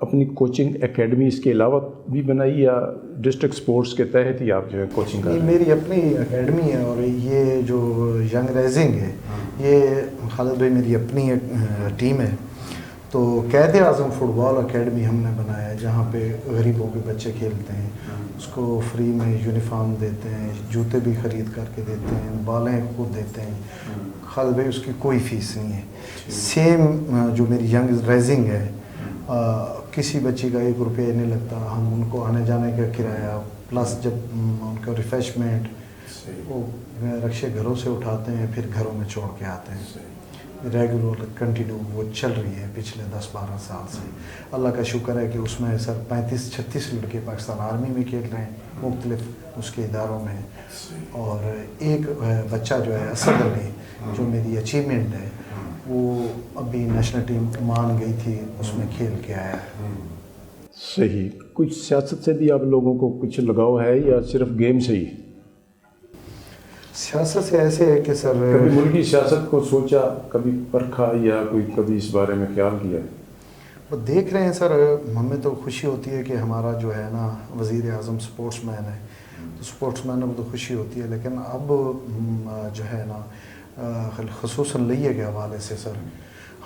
S2: اپنی کوچنگ اکیڈمی اس کے علاوہ بھی بنائی یا ڈسٹرکٹ سپورٹس کے تحت ہی آپ جو ہے کوچنگ کر رہے ہیں؟
S3: میری اپنی اکیڈمی ہے، اور یہ جو ینگ رائزنگ ہے یہ خالد بھائی میری اپنی ٹیم ہے. تو قائد اعظم فٹ بال اکیڈمی ہم نے بنایا ہے جہاں پہ غریبوں کے بچے کھیلتے ہیں. اس کو فری میں یونیفارم دیتے ہیں، جوتے بھی خرید کر کے دیتے ہیں، بالیں خود دیتے ہیں. خالد بھائی اس کی کوئی فیس نہیں ہے. سیم جو میری ینگ رائزنگ ہے کسی بچی کا 1 روپیہ نہیں لگتا. ہم ان کو آنے جانے کا کرایہ پلس جب ان کا ریفریشمنٹ وہ رکشے گھروں سے اٹھاتے ہیں پھر گھروں میں چھوڑ کے آتے ہیں. ریگولر کنٹینیو وہ چل رہی ہے پچھلے 10-12 سال سے. اللہ کا شکر ہے کہ اس میں سر 35-36 لڑکے پاکستان آرمی میں کھیل رہے ہیں مختلف اس کے اداروں میں. اور ایک بچہ جو ہے اسد علی جو میری اچیومنٹ ہے وہ ابھی نیشنل ٹیم مان گئی تھی اس میں کھیل کے آیا ہے.
S2: صحیح. کچھ سیاست سے بھی آپ لوگوں کو کچھ لگاؤ ہے یا صرف گیم سے ہی؟
S3: سیاست سے ایسے ہے کہ سر
S2: کبھی ملکی سیاست کو سوچا، کبھی پرکھا یا کبھی اس بارے میں خیال کیا؟
S3: وہ دیکھ رہے ہیں سر. ہمیں تو خوشی ہوتی ہے کہ ہمارا جو ہے نا وزیر اعظم سپورٹس مین ہے، تو سپورٹس مین میں تو خوشی ہوتی ہے. لیکن اب جو ہے نا خصوصاً لیے کے حوالے سے سر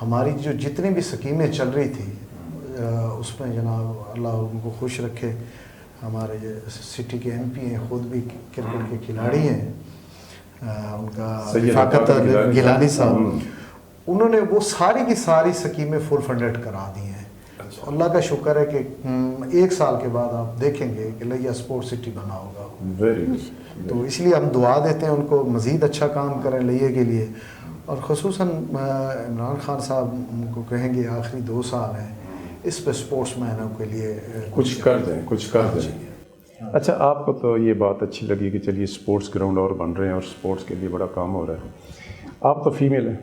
S3: ہماری جو جتنی بھی سکیمیں چل رہی تھی اس میں جناب اللہ ان کو خوش رکھے، ہمارے سٹی کے ایم پی ہیں، خود بھی کرکٹ کے کھلاڑی ہیں، ان کا رفاقت گیلانی صاحب، انہوں نے وہ ساری کی ساری سکیمیں فل فنڈڈ کرا دی ہیں. اللہ کا شکر ہے کہ 1 سال کے بعد آپ دیکھیں گے کہ لیا اسپورٹ سٹی بنا ہوگا. تو اس لیے ہم دعا دیتے ہیں ان کو مزید اچھا کام کریں لیا کے لیے. اور خصوصاً عمران خان صاحب ان کو کہیں گے آخری 2 سال ہیں اس پہ اسپورٹس مینوں کے لیے
S2: کچھ کر دیں. اچھا، آپ کو تو یہ بات اچھی لگی کہ چلیے اسپورٹس گراؤنڈ اور بن رہے ہیں اور اسپورٹس کے لیے بڑا کام ہو رہا ہے. آپ تو فیمیل ہیں،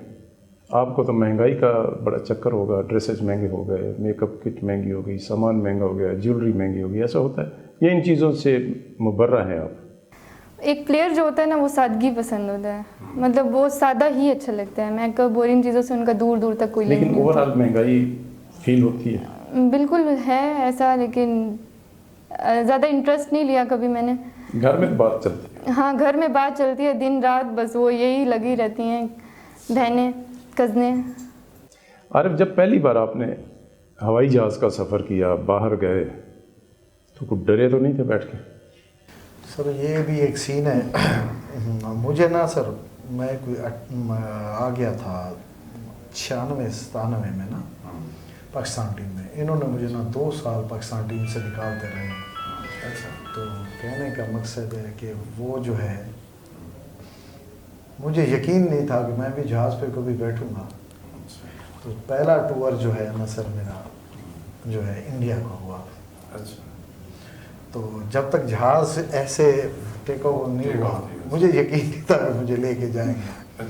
S2: آپ کو تو مہنگائی کا بڑا چکر ہوگا، ڈریسز مہنگے ہو گئے، میک اپ کٹ مہنگی ہو گئی، سامان مہنگا ہو گیا، جیولری مہنگی ہو گئی، ایسا ہوتا ہے یا ان چیزوں سے مبرہ ہیں آپ؟
S1: ایک پلیئر جو ہوتا ہے نا وہ سادگی پسند ہوتا ہے، مطلب وہ سادہ ہی اچھا لگتا ہے. میک اپ اور ان چیزوں سے ان کا دور دور تک کوئی لنک نہیں
S2: لیکن اوور آل مہنگائی فیل ہوتی ہے؟
S1: بالکل ہے ایسا، لیکن زیادہ انٹرسٹ نہیں لیا کبھی میں نے.
S2: گھر میں بات چلتی ہے؟
S1: ہاں گھر میں بات چلتی ہے دن رات، بس وہ یہی لگی رہتی ہیں بہنیں کزنیں.
S2: عارف، جب پہلی بار آپ نے ہوائی جہاز کا سفر کیا، باہر گئے، تو کچھ ڈرے تو نہیں تھے بیٹھ کے؟
S3: سر یہ بھی ایک سین ہے. مجھے نا سر میں کوئی آ گیا تھا 96-97 میں نا پاکستان ٹیم میں. انہوں نے مجھے نا 2 سال پاکستان ٹیم سے نکالتے رہے. تو کہنے کا مقصد ہے کہ وہ جو ہے مجھے یقین نہیں تھا کہ میں بھی جہاز پہ کبھی بیٹھوں گا. تو پہلا ٹور جو ہے نا سر میرا جو ہے انڈیا کا ہوا. تو جب تک جہاز ایسے ٹیک اوور نہیں ہوا مجھے یقین نہیں تھا کہ مجھے لے کے جائیں گے.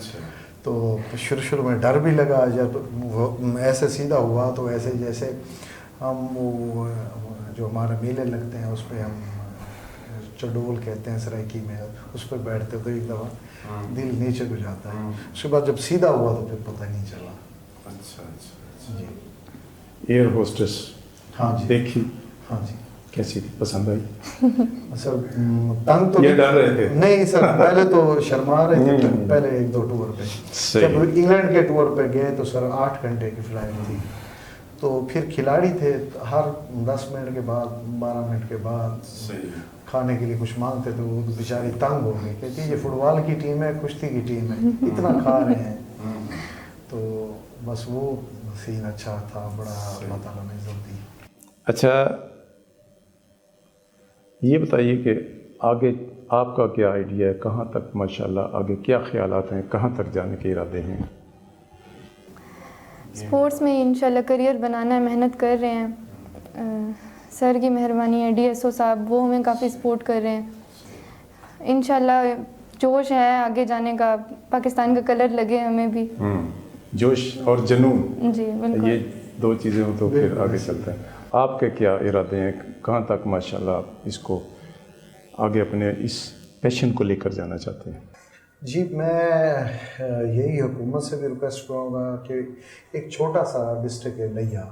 S3: تو شروع میں ڈر بھی لگا. جب وہ ایسے سیدھا ہوا تو ایسے جیسے ہم وہ جو ہمارے میلے لگتے ہیں اس پہ ہم چڈول کہتے ہیں سرائکی میں، اس پہ بیٹھتے تو ایک دفعہ دل نیچے کو جاتا ہے. اس کے بعد جب سیدھا ہوا تو پھر پتہ نہیں چلا. جی
S2: ایئر ہوسٹس
S3: ہاں جی
S2: دیکھی؟
S3: ہاں جی.
S2: کیسی تھی؟ پسند آئی؟
S3: سر تنگ تو
S2: یہ ڈر رہے تھے؟
S3: نہیں سر، پہلے تو شرما رہے تھے پہلے 1-2 ٹور پہ. جب انگلینڈ کے ٹور پہ گئے تو سر 8 گھنٹے کی فلائٹ تھی. تو پھر کھلاڑی تھے ہر 10 منٹ کے بعد 12 منٹ کے بعد کھانے کے لیے کچھ مانگتے تھے. وہ بیچاری تنگ ہو گئی، کہتی یہ فٹ بال کی ٹیم ہے، کشتی کی ٹیم ہے، اتنا کھا رہے ہیں. تو بس وہ سین اچھا تھا، بڑا اللہ تعالیٰ نے عزت دی.
S2: اچھا یہ بتائیے کہ آگے آپ کا کیا آئیڈیا ہے، کہاں تک ماشاءاللہ آگے کیا خیالات ہیں، کہاں تک جانے کے ارادے ہیں؟
S1: اسپورٹس میں انشاءاللہ کریئر بنانا ہے، محنت کر رہے ہیں. سر کی مہربانی ہے، DSO صاحب وہ ہمیں کافی سپورٹ کر رہے ہیں. انشاءاللہ جوش ہے آگے جانے کا، پاکستان کا کلر لگے ہمیں بھی.
S2: جوش اور جنون،
S1: جی بالکل،
S2: یہ 2 چیزیں ہوں تو پھر آگے چلتا ہے. آپ کے کیا ارادے ہیں، کہاں تک ماشاءاللہ آپ اس کو آگے اپنے اس پیشن کو لے کر جانا چاہتے ہیں؟
S3: جی میں یہی حکومت سے بھی ریکویسٹ کروں گا کہ ایک چھوٹا سا ڈسٹرکٹ ہے لیا،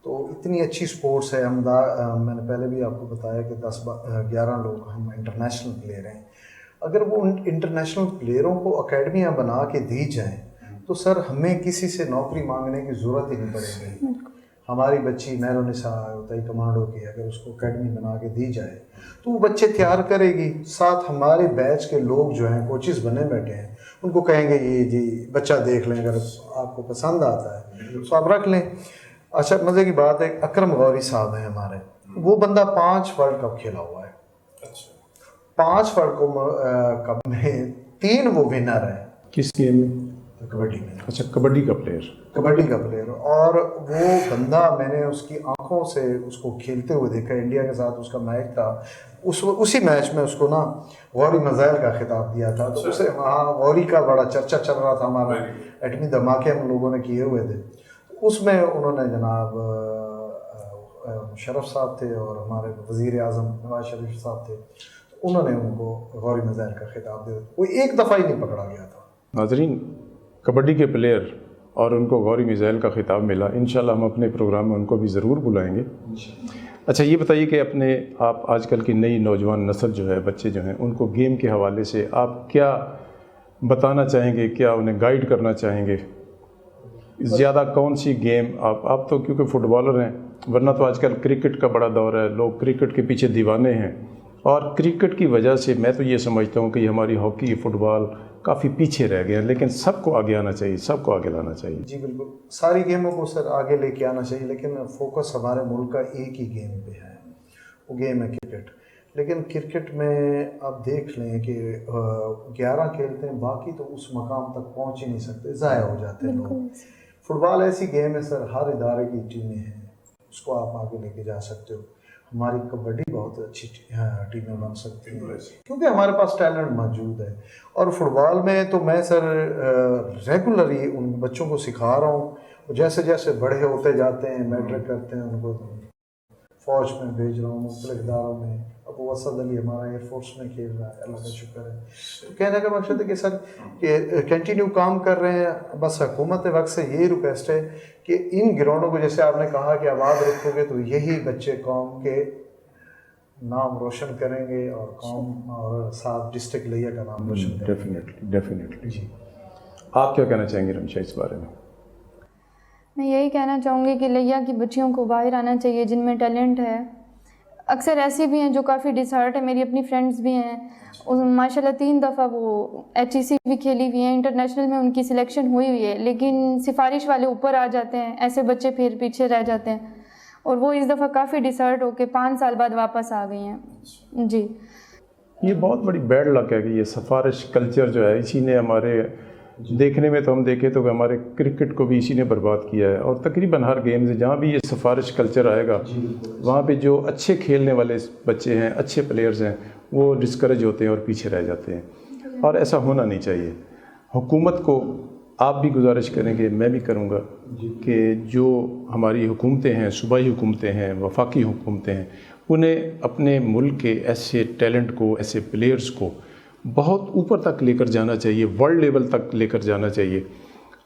S3: تو اتنی اچھی سپورٹس ہے. میں نے پہلے بھی آپ کو بتایا کہ 10-11 لوگ ہم انٹرنیشنل پلیئر ہیں. اگر وہ انٹرنیشنل پلیئروں کو اکیڈمیاں بنا کے دی جائیں تو سر ہمیں کسی سے نوکری مانگنے کی ضرورت ہی نہیں پڑے گی. ہماری بچی مہرونسا ہوتا ہے کمانڈو کی، اگر اس کو اکیڈمی بنا کے دی جائے تو وہ بچے تیار کرے گی. ساتھ ہمارے بیچ کے لوگ جو ہیں کوچز بنے بیٹھے ہیں، ان کو کہیں گے یہ جی بچہ دیکھ لیں، اگر آپ کو پسند آتا ہے تو آپ رکھ لیں. اچھا مزے کی بات ہے، اکرم غوری صاحب ہیں ہمارے، وہ بندہ 5 ورلڈ کپ کھیلا ہوا ہے. 5 ورلڈ کپ میں 3 وہ ونر ہے.
S2: کس گیم میں؟
S3: کبڈی میں.
S2: اچھا کبڈی کا پلیئر.
S3: کبڈی کا پلیئر. اور وہ بندہ میں نے اس کی آنکھوں سے اس کو کھیلتے ہوئے دیکھا. انڈیا کے ساتھ اس کا میچ تھا، اسی میچ میں اس کو نا غوری میزائل کا خطاب دیا تھا. تو اسے وہاں غوری کا بڑا چرچا چل رہا تھا. ہمارا ایٹمی دھماکے ہم لوگوں نے کیے ہوئے تھے. اس میں انہوں نے جناب مشرف صاحب تھے اور ہمارے وزیر اعظم نواز شریف صاحب تھے، انہوں نے ان کو غوری میزائل کا خطاب دیا. وہ ایک دفعہ ہی نہیں پکڑا گیا تھا.
S2: ناظرین، کبڈی کے پلیئر اور ان کو غوری میزائل کا خطاب ملا. انشاءاللہ ہم اپنے پروگرام میں ان کو بھی ضرور بلائیں گے. اچھا یہ بتائیے کہ آپ آج کل کی نئی نوجوان نسل جو ہے، بچے جو ہیں، ان کو گیم کے حوالے سے آپ کیا بتانا چاہیں گے، کیا انہیں گائیڈ کرنا چاہیں گے؟ زیادہ کون سی گیم آپ تو کیونکہ فٹ بالر ہیں، ورنہ تو آج کل کرکٹ کا بڑا دور ہے، لوگ کرکٹ کے پیچھے دیوانے ہیں. اور کرکٹ کی وجہ سے میں تو یہ سمجھتا ہوں کہ ہماری ہاکی، فٹ بال کافی پیچھے رہ گئے ہیں، لیکن سب کو آگے آنا چاہیے، سب کو آگے لانا چاہیے.
S3: جی بالکل، ساری گیموں کو سر آگے لے کے آنا چاہیے، لیکن فوکس ہمارے ملک کا ایک ہی گیم پہ ہے، وہ گیم ہے کرکٹ. لیکن کرکٹ میں آپ دیکھ لیں کہ 11 کھیلتے ہیں، باقی تو اس مقام تک پہنچ ہی نہیں سکتے، ضائع ہو جاتے ہیں لوگ. فٹ بال ایسی گیم ہے سر، ہر ادارے کی ٹیمیں ہیں، اس کو آپ آگے لے کے جا سکتے ہو. ہماری کبڈی بہت اچھی ٹیمیں بن سکتی ہیں کیونکہ ہمارے پاس ٹیلنٹ موجود ہے. اور فٹ بال میں تو میں سر ریگولرلی ان بچوں کو سکھا رہا ہوں. جیسے جیسے بڑے ہوتے جاتے ہیں، میٹرک کرتے ہیں، ان کو فوج میں بھیج رہا ہوں، مختلف اداروں میں. ابو اسد علی ہمارا ایئر فورس میں کھیل رہا ہے، اللہ کا شکر ہے. تو کہنے کا مقصد ہے کہ سر کہ کنٹینیو کام کر رہے ہیں. بس حکومت وقت سے یہی ریکویسٹ ہے کہ ان گراؤنڈوں کو جیسے آپ نے کہا کہ آباد رکھو گے تو یہی بچے قوم کے نام روشن کریں گے اور قوم اور ساتھ ڈسٹرکٹ لیا کا نام روشن کریں گے.
S2: ڈیفینیٹلی. جی آپ کیا کہنا چاہیں گے رمشا اس بارے میں؟
S1: میں یہی کہنا چاہوں گی کہ لیا کی بچیوں کو باہر آنا چاہیے جن میں ٹیلنٹ ہے. اکثر ایسی بھی ہیں جو کافی ڈسہارٹ ہے. میری اپنی فرینڈس بھی ہیں، ماشاء اللہ 3 دفعہ وہ HEC بھی کھیلی ہوئی ہیں، انٹرنیشنل میں ان کی سلیکشن ہوئی ہوئی ہے، لیکن سفارش والے اوپر آ جاتے ہیں، ایسے بچے پھر پیچھے رہ جاتے ہیں. اور وہ اس دفعہ کافی ڈسہارٹ ہو کے 5 سال بعد واپس آ گئی ہیں. جی
S2: یہ بہت بڑی بیڈ لک ہے کہ یہ سفارش کلچر جو ہے اسی نے ہمارے دیکھنے میں تو ہم دیکھیں تو کہ ہمارے کرکٹ کو بھی اسی نے برباد کیا ہے. اور تقریباً ہر گیم سے جہاں بھی یہ سفارش کلچر آئے گا وہاں پہ جو اچھے کھیلنے والے بچے ہیں، اچھے پلیئرز ہیں، وہ ڈسکریج ہوتے ہیں اور پیچھے رہ جاتے ہیں. اور ایسا ہونا نہیں چاہیے. حکومت کو آپ بھی گزارش کریں گے، میں بھی کروں گا کہ جو ہماری حکومتیں ہیں، صوبائی حکومتیں ہیں، وفاقی حکومتیں ہیں، انہیں اپنے ملک کے ایسے ٹیلنٹ کو، ایسے پلیئرز کو بہت اوپر تک لے کر جانا چاہیے، ورلڈ لیول تک لے کر جانا چاہیے.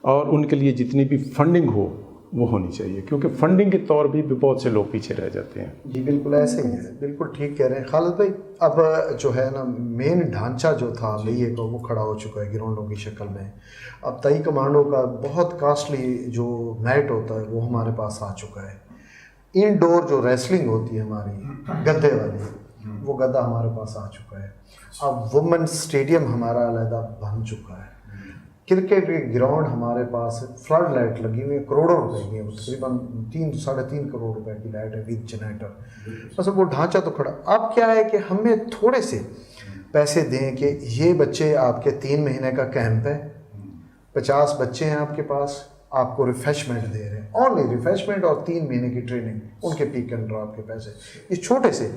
S2: اور ان کے لیے جتنی بھی فنڈنگ ہو وہ ہونی چاہیے، کیونکہ فنڈنگ کے طور بھی بہت سے لوگ پیچھے رہ جاتے ہیں.
S3: جی بالکل ایسے ہی ہے، بالکل ٹھیک کہہ رہے ہیں خالد بھائی. اب جو ہے نا مین ڈھانچہ جو تھا لئیے کا وہ کھڑا ہو چکا ہے گراؤنڈوں کی شکل میں. اب تائی کمانڈو کا بہت کاسٹلی جو میٹ ہوتا ہے وہ ہمارے پاس آ چکا ہے. انڈور جو ریسلنگ ہوتی ہے ہماری گدے والی، وہ گدا ہمارے پاس آ چکا ہے. اب وومن اسٹیڈیم ہمارا علیحدہ بن چکا ہے. کرکٹ کے گراؤنڈ ہمارے پاس فلڈ لائٹ لگی ہوئی ہے، کروڑوں روپے کی ہے، تقریباً 3-3.5 کروڑ روپے کی لائٹ ہے ود جنریٹر. بس وہ ڈھانچہ تو کھڑا. اب کیا ہے کہ ہمیں تھوڑے سے پیسے دیں کہ یہ بچے آپ کے 3 مہینے کا کیمپ ہے، 50 بچے ہیں آپ کے پاس، آپ کو ریفریشمنٹ دے رہے ہیں، اونلی ریفریشمنٹ اور 3 مہینے کی ٹریننگ، ان کے پیک اینڈ ڈراپ کے پیسے. یہ چھوٹے سے،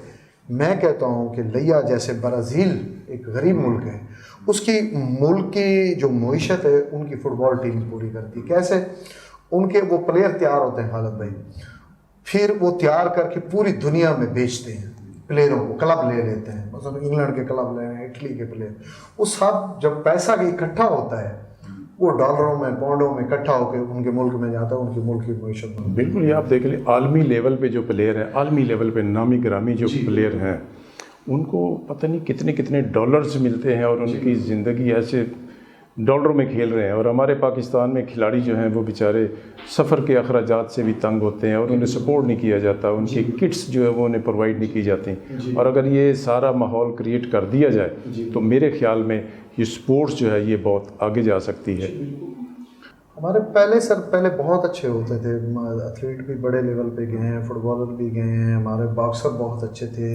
S3: میں کہتا ہوں کہ لیا جیسے برازیل ایک غریب ملک ہے، اس کی ملک کی جو معیشت ہے ان کی فٹ بال ٹیم پوری کرتی ہے. کیسے؟ ان کے وہ پلیئر تیار ہوتے ہیں خالد بھائی، پھر وہ تیار کر کے پوری دنیا میں بیچتے ہیں پلیئروں کو. کلب لے لیتے ہیں، مثلا انگلینڈ کے کلب لے رہے ہیں، اٹلی کے پلیئر، وہ سب جب پیسہ اکٹھا ہوتا ہے وہ ڈالروں میں پاؤنڈوں میں اکٹھا ہو کے ان کے ملک میں جاتا ہے، ان کے ملک کی معیشت میں.
S2: بالکل، یہ آپ دیکھ لیں عالمی لیول پہ جو پلیئر ہیں، عالمی لیول پہ نامی گرامی جو پلیئر ہیں، ان کو پتہ نہیں کتنے کتنے ڈالرز ملتے ہیں، اور ان کی زندگی ایسے ڈالروں میں کھیل رہے ہیں. اور ہمارے پاکستان میں کھلاڑی جو ہیں وہ بیچارے سفر کے اخراجات سے بھی تنگ ہوتے ہیں، اور انہیں سپورٹ نہیں کیا جاتا، ان کی کٹس جو ہے وہ انہیں پرووائڈ نہیں کی جاتی. اور اگر یہ سارا ماحول کریٹ کر دیا جائے تو میرے خیال میں یہ سپورٹس جو ہے یہ بہت آگے جا سکتی ہے.
S3: ہمارے پہلے بہت اچھے ہوتے تھے، ایتھلیٹ بھی بڑے لیول پہ گئے ہیں، فٹ بالر بھی گئے ہیں، ہمارے باکسر بہت اچھے تھے،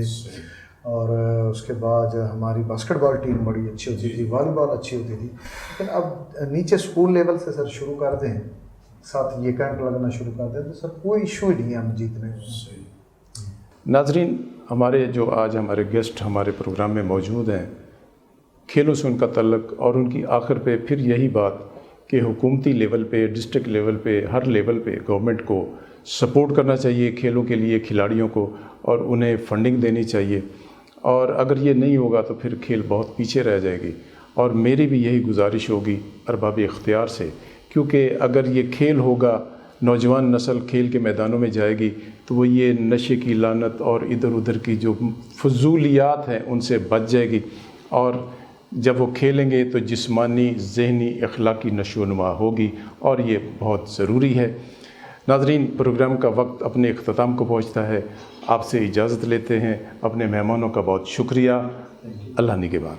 S3: اور اس کے بعد ہماری باسکٹ بال ٹیم بڑی اچھی ہوتی تھی، والی بال اچھی ہوتی تھی. لیکن اب نیچے اسکول لیول سے سر شروع کر دیں، ساتھ یہ کیمپ لگنا شروع کر دیں تو سر کوئی ایشو ہی نہیں ہے ہم جیتنے میں.
S2: ناظرین، ہمارے جو آج ہمارے گیسٹ ہمارے پروگرام میں موجود ہیں، کھیلوں سے ان کا تعلق، اور ان کی آخر پہ پھر یہی بات کہ حکومتی لیول پہ، ڈسٹرکٹ لیول پہ، ہر لیول پہ گورنمنٹ کو سپورٹ کرنا چاہیے کھیلوں کے لیے کھلاڑیوں کو، اور انہیں فنڈنگ دینی چاہیے. اور اگر یہ نہیں ہوگا تو پھر کھیل بہت پیچھے رہ جائے گی. اور میری بھی یہی گزارش ہوگی ارباب اختیار سے، کیونکہ اگر یہ کھیل ہوگا، نوجوان نسل کھیل کے میدانوں میں جائے گی تو وہ یہ نشے کی لعنت اور ادھر ادھر کی جو فضولیات ہیں ان سے بچ جائے گی. اور جب وہ کھیلیں گے تو جسمانی، ذہنی، اخلاقی نشو و نما ہوگی، اور یہ بہت ضروری ہے. ناظرین، پروگرام کا وقت اپنے اختتام کو پہنچتا ہے. آپ سے اجازت لیتے ہیں. اپنے مہمانوں کا بہت شکریہ. اللہ نگہبان.